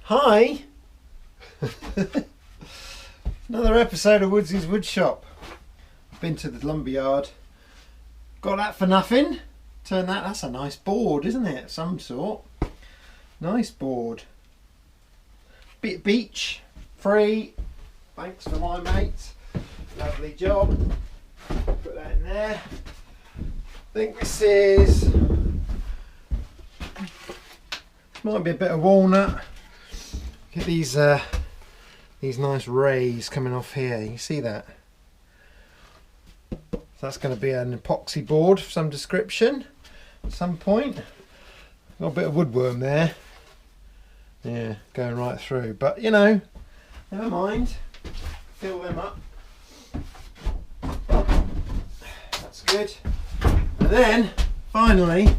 Hi! Another episode of Woodsy's Woodshop. Been to the lumberyard. Got that for nothing. That's a nice board, isn't it? Of some sort. Nice board. Bit beach. Free. Thanks for my mate. Lovely job. Put that in there. I think this is... might be a bit of walnut. Look at these nice rays coming off here. You see that? So that's going to be an epoxy board of some description at some point. Got a bit of woodworm there. Yeah, going right through. But you know, never mind. Fill them up. That's good. And then, finally.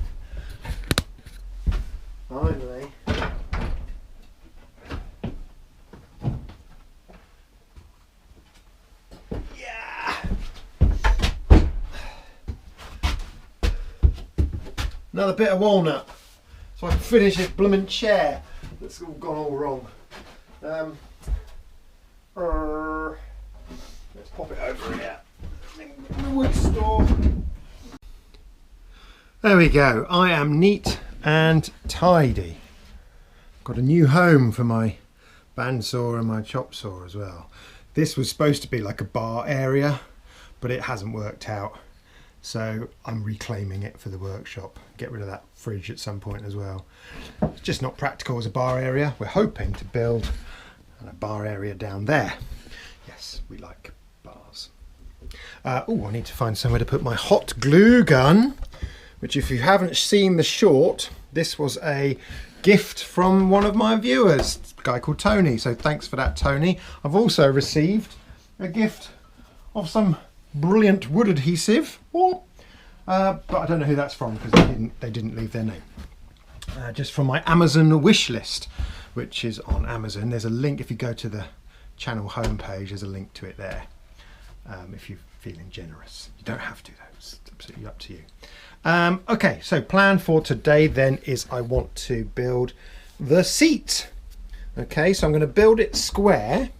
Another bit of walnut, so I can finish this blooming chair that's all gone all wrong. Let's pop it over here. In the wood store. There we go. I am neat and tidy. Got a new home for my bandsaw and my chop saw as well. This was supposed to be like a bar area, but it hasn't worked out. So I'm reclaiming it for the workshop. Get rid of that fridge at some point as well. It's just not practical as a bar area. We're hoping to build a bar area down there. Yes, we like bars. Oh, I need to find somewhere to put my hot glue gun, which if you haven't seen the short, this was a gift from one of my viewers, a guy called Tony. So thanks for that, Tony. I've also received a gift of some brilliant wood adhesive, but I don't know who that's from because they didn't leave their name. Just from my Amazon wish list, which is on Amazon. There's a link if you go to the channel homepage. There's a link to it there. If you're feeling generous, you don't have to though. It's absolutely up to you. Okay, so plan for today then is I want to build the seat. Okay, so I'm going to build it square,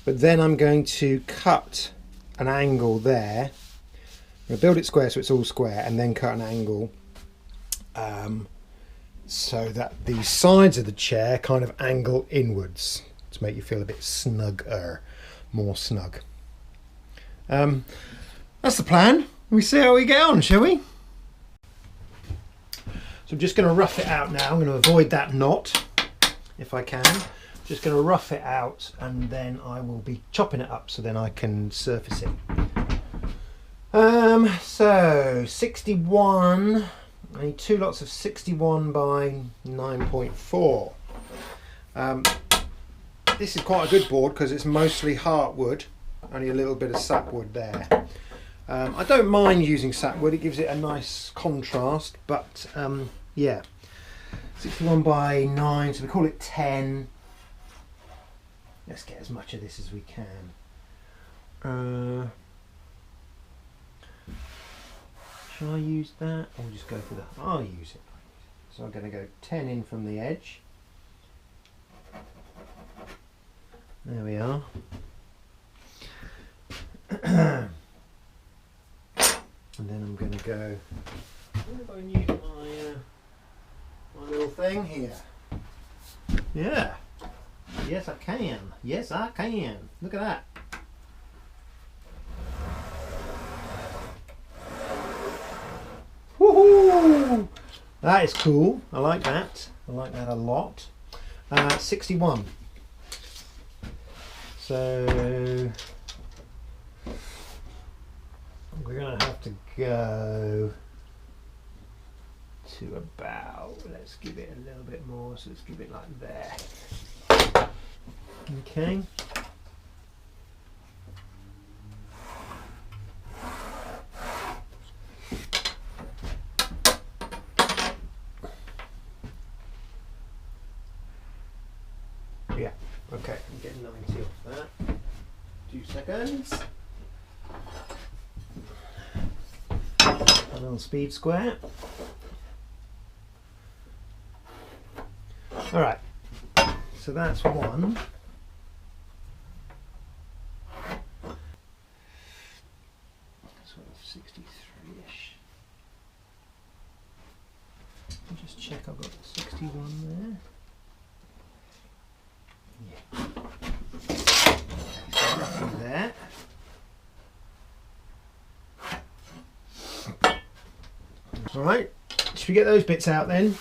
but then I'm going to cut an angle there. I'm going to build it square so it's all square and then cut an angle so that the sides of the chair kind of angle inwards to make you feel a bit snugger, more snug. That's the plan. We see how we get on, shall we? So I'm just going to rough it out now. I'm going to avoid that knot if I can. Just going to rough it out and then I will be chopping it up so then I can surface it. So 61, I need two lots of 61 by 9.4. This is quite a good board because it's mostly heartwood, only a little bit of sapwood there. I don't mind using sapwood, it gives it a nice contrast, but yeah, 61 by 9, so we call it 10. Let's get as much of this as we can. Shall I use that or just go for the... I'll use it. So I'm going to go 10 in from the edge. There we are. And then I'm going to go... Where have I used my little thing here? Yeah. Yes, I can. Yes, I can. Look at that. Woohoo! That is cool. I like that. I like that a lot. 61. So we're going to have to go to about, let's give it a little bit more, so let's give it like there. Okay. Yeah, okay, I'm getting 90 off that. 2 seconds. A little speed square. Alright, So that's one. Sort of 63-ish. I'll just check I've got 61 there. Yeah. So roughly there. Alright, should we get those bits out then?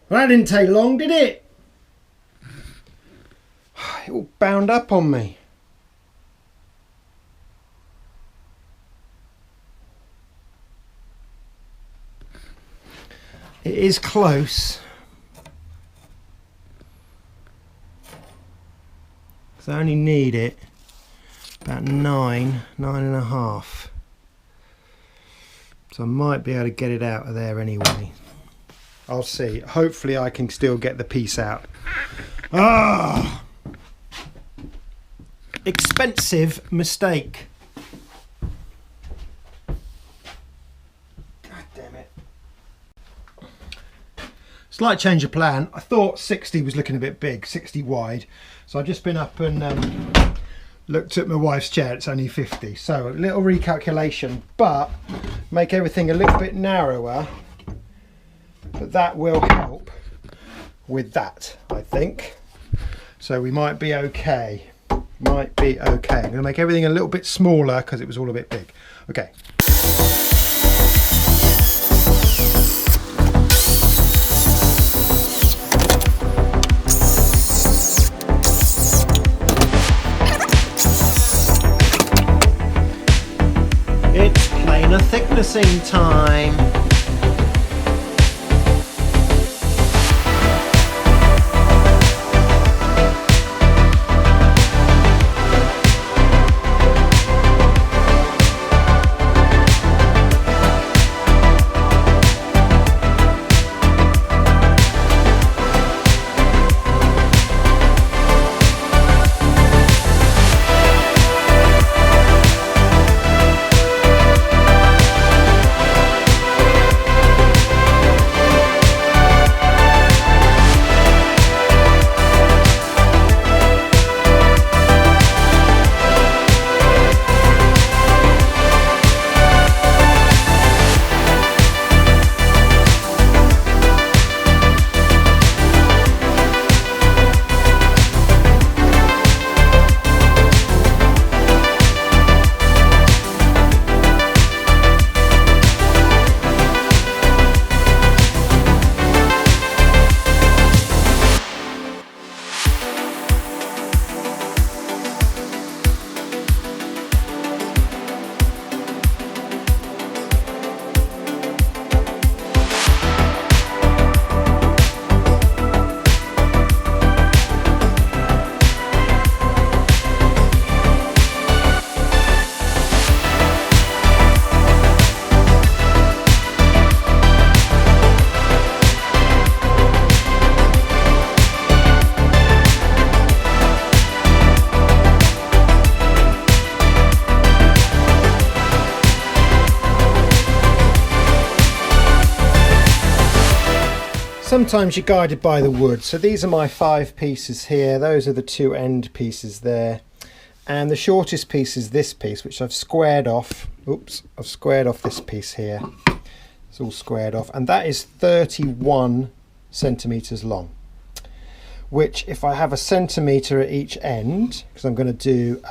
Well, that didn't take long, did it? It all bound up on me. It is close. So I only need it about 9.5. So I might be able to get it out of there anyway. I'll see. Hopefully I can still get the piece out. Ah! Expensive mistake. God damn it. Slight change of plan. I thought 60 was looking a bit big, 60 wide. So I've just been up and looked at my wife's chair. It's only 50. So a little recalculation, but make everything a little bit narrower. But that will help with that, I think. So we might be okay. Might be okay. I'm going to make everything a little bit smaller because it was all a bit big. Okay. It's planer thicknessing time. Sometimes you're guided by the wood. So these are my 5 pieces here. Those are the 2 end pieces there. And the shortest piece is this piece, which I've squared off. Oops, I've squared off this piece here. It's all squared off. And that is 31 centimeters long. which if I have a centimetre at each end, because I'm going to do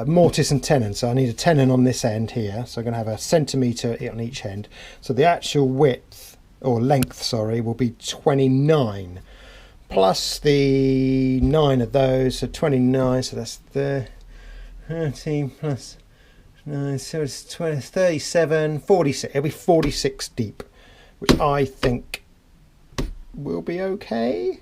mortise and tenon, so I need a tenon on this end here, so I'm going to have a centimetre on each end. So the actual width, or length, sorry, will be 29 plus the 9 of those, so 29, so that's the 13 plus 9, so it's 20, 37, 46, it'll be 46 deep, which I think will be okay.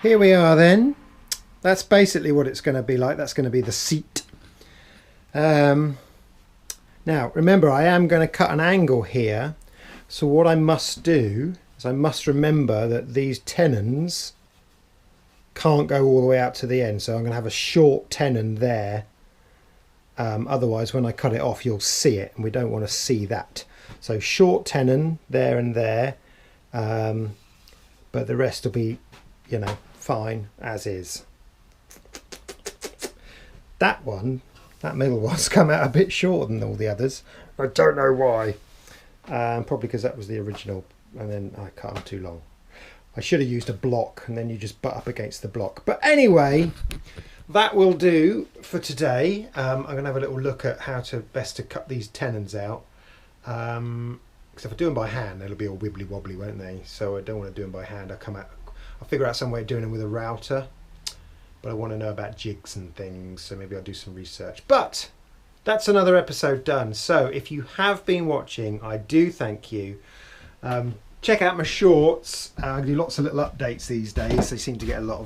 Here we are then. That's basically what it's going to be like. That's going to be the seat. Now remember, I am going to cut an angle here, so what I must do is I must remember that these tenons can't go all the way out to the end, so I'm going to have a short tenon there. Otherwise when I cut it off you'll see it, and we don't want to see that. So short tenon there and there, but the rest will be, you know, fine as is. That one, that middle one's come out a bit shorter than all the others. I don't know why. Probably because that was the original, and then I cut them too long. I should have used a block, and then you just butt up against the block. But anyway, that will do for today. I'm going to have a little look at how to best to cut these tenons out. Because if I do them by hand, they'll be all wibbly wobbly, won't they? So I don't want to do them by hand. I'll figure out some way of doing them with a router, but I want to know about jigs and things, so maybe I'll do some research. But that's another episode done. So if you have been watching, I do thank you. Check out my shorts. I do lots of little updates these days. They seem to get a lot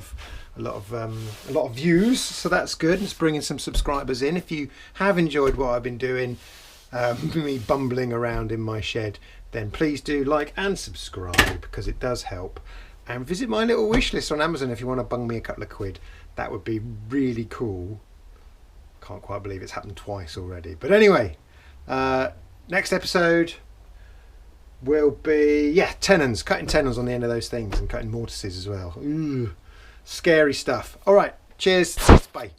of views, so that's good. It's bringing some subscribers in. If you have enjoyed what I've been doing, me bumbling around in my shed, then please do like and subscribe, because it does help. And visit my little wish list on Amazon if you want to bung me a couple of quid. That would be really cool. Can't quite believe it's happened twice already. But anyway, next episode will be, yeah, tenons. Cutting tenons on the end of those things, and cutting mortises as well. Ooh, scary stuff. All right, cheers. Bye.